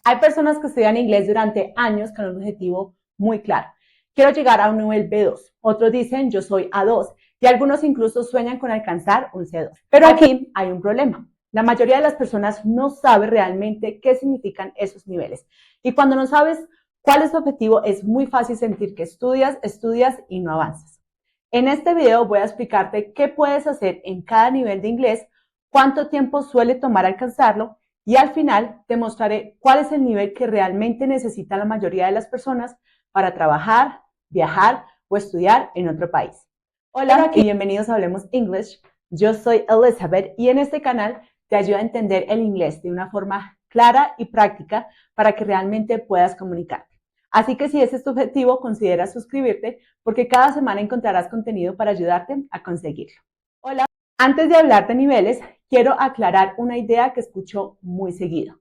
Hay personas que estudian inglés durante años con un objetivo muy claro. Quiero llegar a un nivel B2. Otros dicen yo soy A2 y algunos incluso sueñan con alcanzar un C2. Pero aquí hay un problema. La mayoría de las personas no sabe realmente qué significan esos niveles. Y cuando no sabes cuál es tu objetivo, es muy fácil sentir que estudias y no avanzas. En este video voy a explicarte qué puedes hacer en cada nivel de inglés, cuánto tiempo suele tomar alcanzarlo y al final te mostraré cuál es el nivel que realmente necesita la mayoría de las personas para trabajar, viajar o estudiar en otro país. Hola y bienvenidos a Hablemos English. Yo soy Elizabeth y en este canal te ayudo a entender el inglés de una forma clara y práctica para que realmente puedas comunicarte. Así que si ese es tu objetivo, considera suscribirte porque cada semana encontrarás contenido para ayudarte a conseguirlo. Hola. Antes de hablar de niveles, quiero aclarar una idea que escucho muy seguido.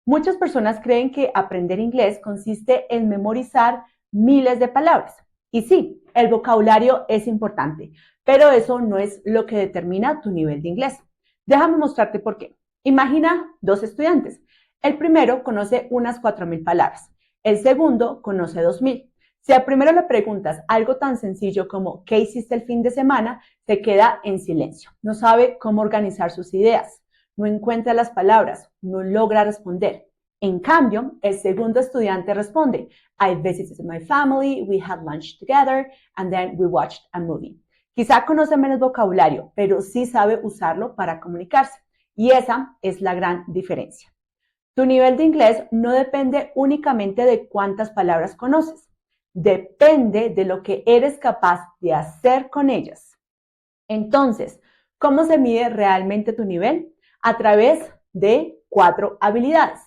Muchas personas creen que aprender inglés consiste en memorizar miles de palabras. Y sí, el vocabulario es importante, pero eso no es lo que determina tu nivel de inglés. Déjame mostrarte por qué. Imagina dos estudiantes. El primero conoce unas 4.000 palabras. El segundo conoce 2.000. Si al primero le preguntas algo tan sencillo como ¿qué hiciste el fin de semana?, se queda en silencio. No sabe cómo organizar sus ideas, no encuentra las palabras, no logra responder. En cambio, el segundo estudiante responde, I visited my family, we had lunch together, and then we watched a movie. Quizá conoce menos vocabulario, pero sí sabe usarlo para comunicarse. Y esa es la gran diferencia. Tu nivel de inglés no depende únicamente de cuántas palabras conoces, depende de lo que eres capaz de hacer con ellas. Entonces, ¿cómo se mide realmente tu nivel? A través de 4 habilidades.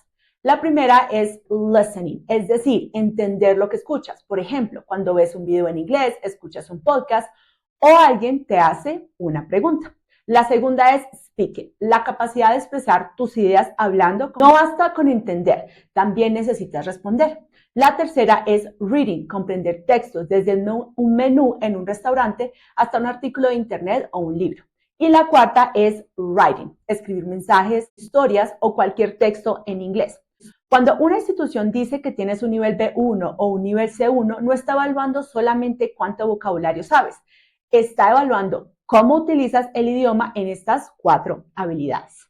La primera es listening, es decir, entender lo que escuchas. Por ejemplo, cuando ves un video en inglés, escuchas un podcast o alguien te hace una pregunta. La segunda es speaking, la capacidad de expresar tus ideas hablando. No basta con entender, también necesitas responder. La tercera es reading, comprender textos desde un menú en un restaurante hasta un artículo de internet o un libro. Y la cuarta es writing, escribir mensajes, historias o cualquier texto en inglés. Cuando una institución dice que tienes un nivel B1 o un nivel C1, no está evaluando solamente cuánto vocabulario sabes, está evaluando cómo utilizas el idioma en estas 4 habilidades.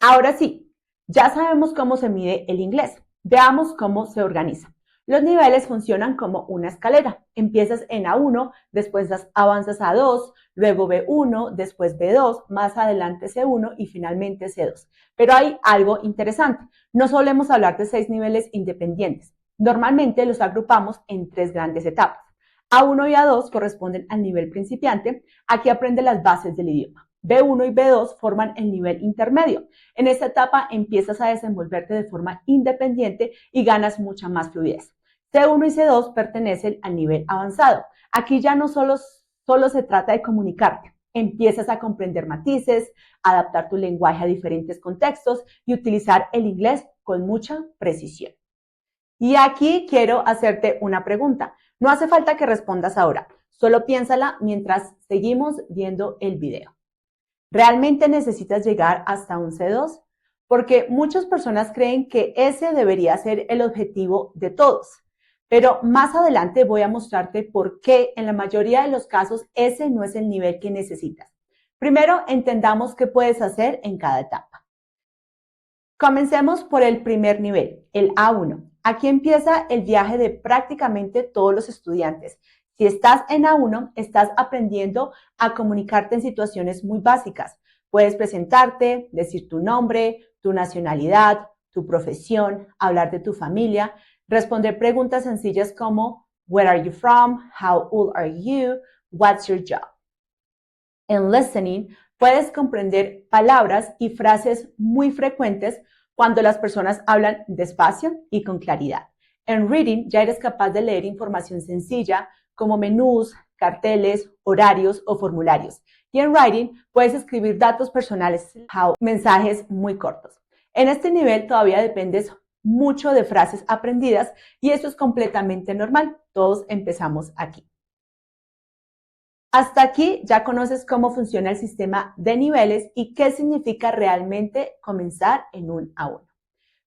Ahora sí, ya sabemos cómo se mide el inglés. Veamos cómo se organiza. Los niveles funcionan como una escalera. Empiezas en A1, después avanzas a 2, luego B1, después B2, más adelante C1 y finalmente C2. Pero hay algo interesante. No solemos hablar de 6 niveles independientes. Normalmente los agrupamos en 3 grandes etapas. A1 y A2 corresponden al nivel principiante. Aquí aprende las bases del idioma. B1 y B2 forman el nivel intermedio. En esta etapa empiezas a desenvolverte de forma independiente y ganas mucha más fluidez. C1 y C2 pertenecen al nivel avanzado. Aquí ya no solo se trata de comunicarte, empiezas a comprender matices, adaptar tu lenguaje a diferentes contextos y utilizar el inglés con mucha precisión. Y aquí quiero hacerte una pregunta. No hace falta que respondas ahora, solo piénsala mientras seguimos viendo el video. ¿Realmente necesitas llegar hasta un C2? Porque muchas personas creen que ese debería ser el objetivo de todos. Pero más adelante voy a mostrarte por qué en la mayoría de los casos ese no es el nivel que necesitas. Primero, entendamos qué puedes hacer en cada etapa. Comencemos por el primer nivel, el A1. Aquí empieza el viaje de prácticamente todos los estudiantes. Si estás en A1, estás aprendiendo a comunicarte en situaciones muy básicas. Puedes presentarte, decir tu nombre, tu nacionalidad, tu profesión, hablar de tu familia, responder preguntas sencillas como Where are you from? How old are you? What's your job? En listening, puedes comprender palabras y frases muy frecuentes cuando las personas hablan despacio y con claridad. En reading, ya eres capaz de leer información sencilla como menús, carteles, horarios o formularios. Y en writing, puedes escribir datos personales, mensajes muy cortos. En este nivel todavía dependes mucho de frases aprendidas y eso es completamente normal. Todos empezamos aquí. Hasta aquí ya conoces cómo funciona el sistema de niveles y qué significa realmente comenzar en un A1.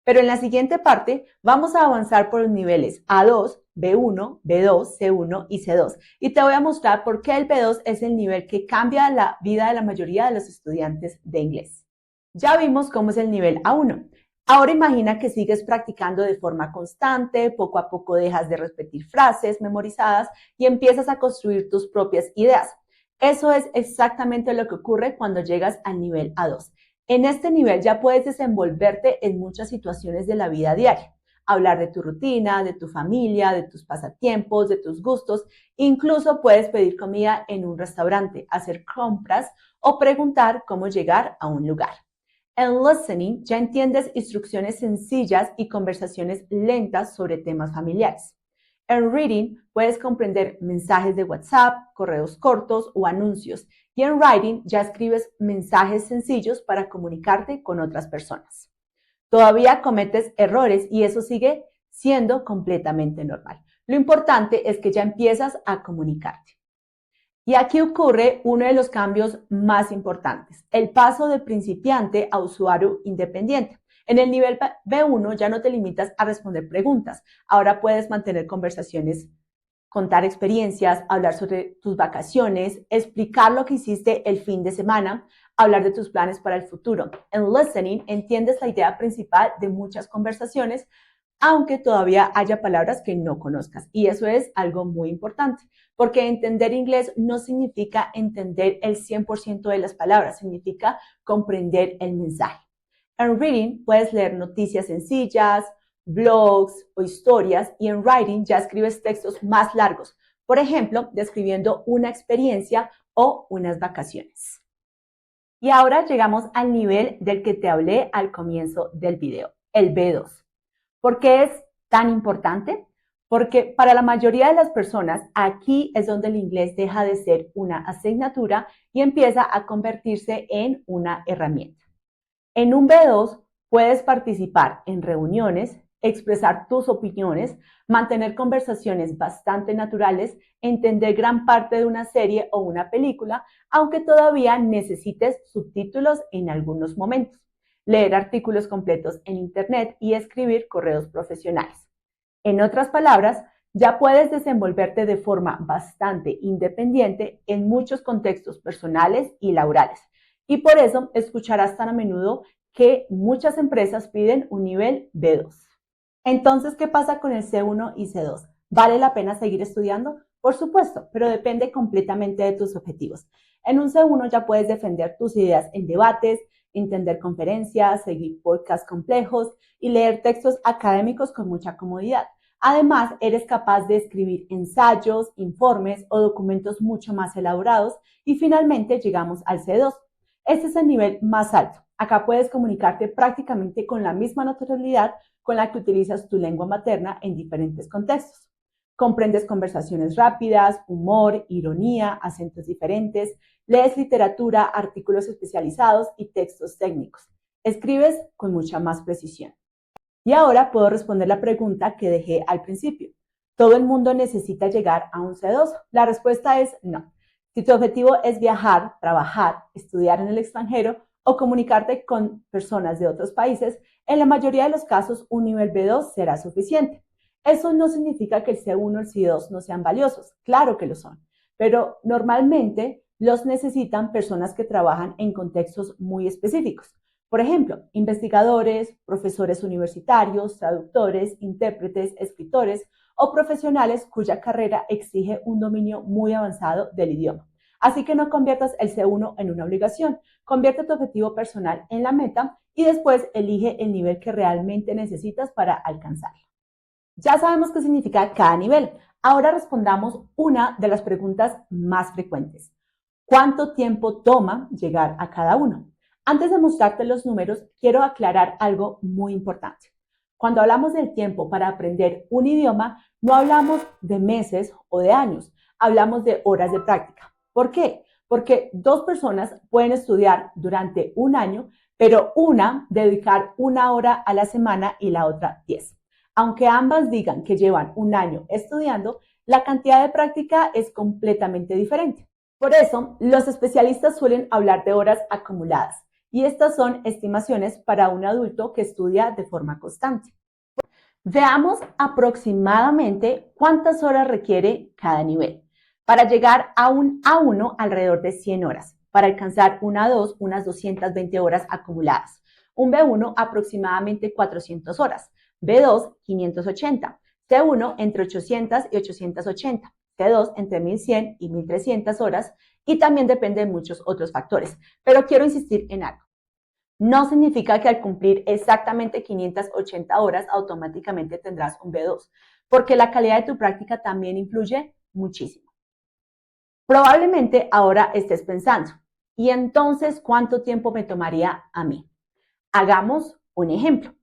Pero en la siguiente parte vamos a avanzar por los niveles A2, B1, B2, C1 y C2. Y te voy a mostrar por qué el B2 es el nivel que cambia la vida de la mayoría de los estudiantes de inglés. Ya vimos cómo es el nivel A1. Ahora imagina que sigues practicando de forma constante, poco a poco dejas de repetir frases memorizadas y empiezas a construir tus propias ideas. Eso es exactamente lo que ocurre cuando llegas al nivel A2. En este nivel ya puedes desenvolverte en muchas situaciones de la vida diaria, hablar de tu rutina, de tu familia, de tus pasatiempos, de tus gustos, incluso puedes pedir comida en un restaurante, hacer compras o preguntar cómo llegar a un lugar. En listening ya entiendes instrucciones sencillas y conversaciones lentas sobre temas familiares. En reading puedes comprender mensajes de WhatsApp, correos cortos o anuncios. Y en writing ya escribes mensajes sencillos para comunicarte con otras personas. Todavía cometes errores y eso sigue siendo completamente normal. Lo importante es que ya empiezas a comunicarte. Y aquí ocurre uno de los cambios más importantes, el paso de principiante a usuario independiente. En el nivel B1 ya no te limitas a responder preguntas, ahora puedes mantener conversaciones, contar experiencias, hablar sobre tus vacaciones, explicar lo que hiciste el fin de semana, hablar de tus planes para el futuro. En listening entiendes la idea principal de muchas conversaciones, aunque todavía haya palabras que no conozcas. Y eso es algo muy importante, porque entender inglés no significa entender el 100% de las palabras, significa comprender el mensaje. En reading puedes leer noticias sencillas, blogs o historias, y en writing ya escribes textos más largos, por ejemplo, describiendo una experiencia o unas vacaciones. Y ahora llegamos al nivel del que te hablé al comienzo del video, el B2. ¿Por qué es tan importante? Porque para la mayoría de las personas aquí es donde el inglés deja de ser una asignatura y empieza a convertirse en una herramienta. En un B2 puedes participar en reuniones, expresar tus opiniones, mantener conversaciones bastante naturales, entender gran parte de una serie o una película, aunque todavía necesites subtítulos en algunos momentos, leer artículos completos en Internet y escribir correos profesionales. En otras palabras, ya puedes desenvolverte de forma bastante independiente en muchos contextos personales y laborales. Y por eso escucharás tan a menudo que muchas empresas piden un nivel B2. Entonces, ¿qué pasa con el C1 y C2? ¿Vale la pena seguir estudiando? Por supuesto, pero depende completamente de tus objetivos. En un C1 ya puedes defender tus ideas en debates, entender conferencias, seguir podcasts complejos y leer textos académicos con mucha comodidad. Además, eres capaz de escribir ensayos, informes o documentos mucho más elaborados y finalmente llegamos al C2. Este es el nivel más alto. Acá puedes comunicarte prácticamente con la misma naturalidad con la que utilizas tu lengua materna en diferentes contextos. Comprendes conversaciones rápidas, humor, ironía, acentos diferentes, lees literatura, artículos especializados y textos técnicos. Escribes con mucha más precisión. Y ahora puedo responder la pregunta que dejé al principio. ¿Todo el mundo necesita llegar a un C2? La respuesta es no. Si tu objetivo es viajar, trabajar, estudiar en el extranjero o comunicarte con personas de otros países, en la mayoría de los casos un nivel B2 será suficiente. Eso no significa que el C1 o el C2 no sean valiosos, claro que lo son, pero normalmente los necesitan personas que trabajan en contextos muy específicos. Por ejemplo, investigadores, profesores universitarios, traductores, intérpretes, escritores o profesionales cuya carrera exige un dominio muy avanzado del idioma. Así que no conviertas el C1 en una obligación, convierte tu objetivo personal en la meta y después elige el nivel que realmente necesitas para alcanzarlo. Ya sabemos qué significa cada nivel. Ahora respondamos una de las preguntas más frecuentes. ¿Cuánto tiempo toma llegar a cada uno? Antes de mostrarte los números, quiero aclarar algo muy importante. Cuando hablamos del tiempo para aprender un idioma, no hablamos de meses o de años, hablamos de horas de práctica. ¿Por qué? Porque dos personas pueden estudiar durante un año, pero una dedicar 1 hora a la semana y la otra 10. Aunque ambas digan que llevan un año estudiando, la cantidad de práctica es completamente diferente. Por eso, los especialistas suelen hablar de horas acumuladas. y estas son estimaciones para un adulto que estudia de forma constante. Veamos aproximadamente cuántas horas requiere cada nivel. Para llegar a un A1, alrededor de 100 horas. Para alcanzar un A2, unas 220 horas acumuladas. Un B1, aproximadamente 400 horas. B2, 580. C1, entre 800 y 880. C2, entre 1100 y 1300 horas. Y también depende de muchos otros factores. Pero quiero insistir en algo. No significa que al cumplir exactamente 580 horas automáticamente tendrás un B2, porque la calidad de tu práctica también influye muchísimo. Probablemente ahora estés pensando, ¿y entonces cuánto tiempo me tomaría a mí? Hagamos un ejemplo.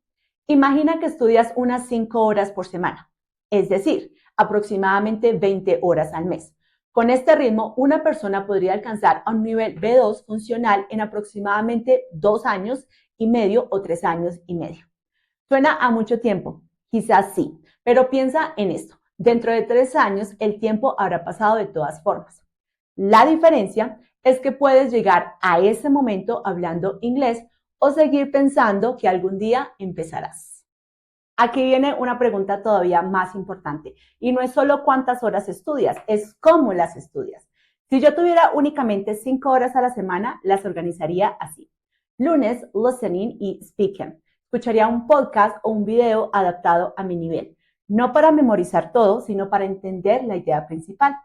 Imagina que estudias unas 5 horas por semana, es decir, aproximadamente 20 horas al mes. Con este ritmo, una persona podría alcanzar a un nivel B2 funcional en aproximadamente 2 años y medio o 3 años y medio. ¿Suena a mucho tiempo? Quizás sí, pero piensa en esto. Dentro de 3 años, el tiempo habrá pasado de todas formas. La diferencia es que puedes llegar a ese momento hablando inglés o seguir pensando que algún día empezarás. Aquí viene una pregunta todavía más importante y no es solo cuántas horas estudias, es cómo las estudias. Si yo tuviera únicamente 5 horas a la semana, las organizaría así. Lunes, listening y speaking. Escucharía un podcast o un video adaptado a mi nivel, no para memorizar todo, sino para entender la idea principal.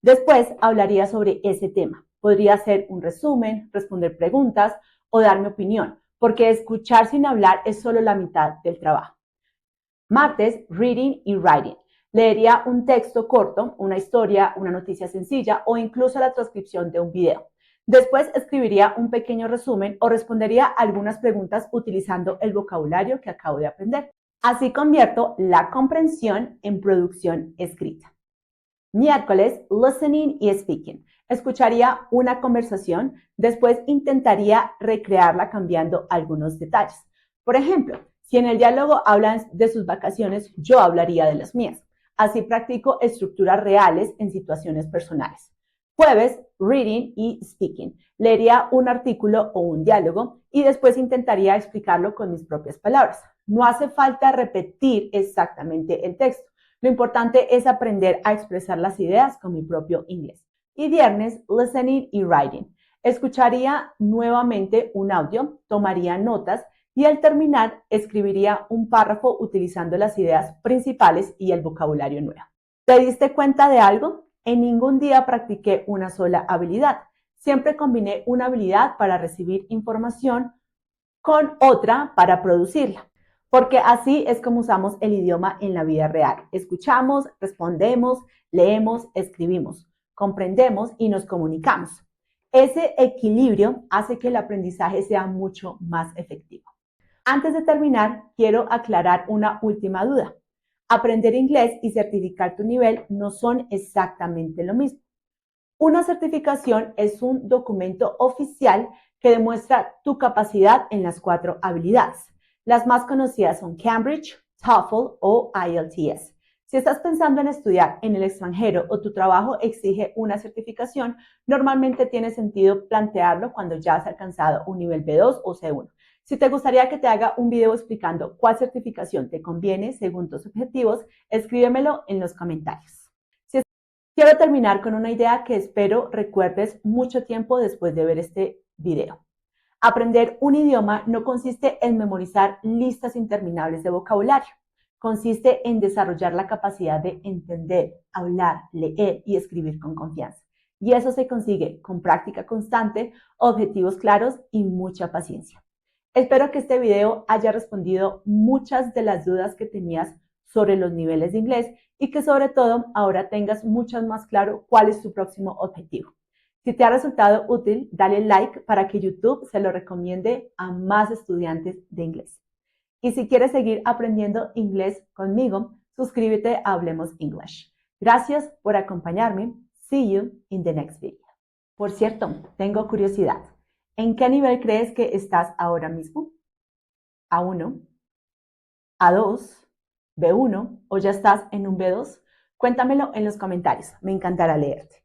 Después hablaría sobre ese tema. Podría hacer un resumen, responder preguntas o dar mi opinión, porque escuchar sin hablar es solo la mitad del trabajo. Martes, reading y writing. Leería un texto corto, una historia, una noticia sencilla o incluso la transcripción de un video. Después escribiría un pequeño resumen o respondería algunas preguntas utilizando el vocabulario que acabo de aprender. Así convierto la comprensión en producción escrita. Miércoles, listening y speaking. Escucharía una conversación, después intentaría recrearla cambiando algunos detalles. Por ejemplo, si en el diálogo hablan de sus vacaciones, yo hablaría de las mías. Así practico estructuras reales en situaciones personales. Jueves, reading y speaking. Leería un artículo o un diálogo y después intentaría explicarlo con mis propias palabras. No hace falta repetir exactamente el texto. Lo importante es aprender a expresar las ideas con mi propio inglés. Y viernes, listening y writing. Escucharía nuevamente un audio, tomaría notas y al terminar escribiría un párrafo utilizando las ideas principales y el vocabulario nuevo. ¿Te diste cuenta de algo? En ningún día practiqué una sola habilidad. Siempre combiné una habilidad para recibir información con otra para producirla. Porque así es como usamos el idioma en la vida real. Escuchamos, respondemos, leemos, escribimos, comprendemos y nos comunicamos. Ese equilibrio hace que el aprendizaje sea mucho más efectivo. Antes de terminar, quiero aclarar una última duda. Aprender inglés y certificar tu nivel no son exactamente lo mismo. Una certificación es un documento oficial que demuestra tu capacidad en las 4 habilidades. Las más conocidas son Cambridge, TOEFL o IELTS. Si estás pensando en estudiar en el extranjero o tu trabajo exige una certificación, normalmente tiene sentido plantearlo cuando ya has alcanzado un nivel B2 o C1. Si te gustaría que te haga un video explicando cuál certificación te conviene según tus objetivos, escríbemelo en los comentarios. Quiero terminar con una idea que espero recuerdes mucho tiempo después de ver este video. Aprender un idioma no consiste en memorizar listas interminables de vocabulario. Consiste en desarrollar la capacidad de entender, hablar, leer y escribir con confianza. Y eso se consigue con práctica constante, objetivos claros y mucha paciencia. Espero que este video haya respondido muchas de las dudas que tenías sobre los niveles de inglés y que sobre todo ahora tengas mucho más claro cuál es tu próximo objetivo. Si te ha resultado útil, dale like para que YouTube se lo recomiende a más estudiantes de inglés. Y si quieres seguir aprendiendo inglés conmigo, suscríbete a Hablemos English. Gracias por acompañarme. See you in the next video. Por cierto, tengo curiosidad. ¿En qué nivel crees que estás ahora mismo? ¿A1? ¿A2? ¿B1 o ya estás en un B2? Cuéntamelo en los comentarios, me encantará leerte.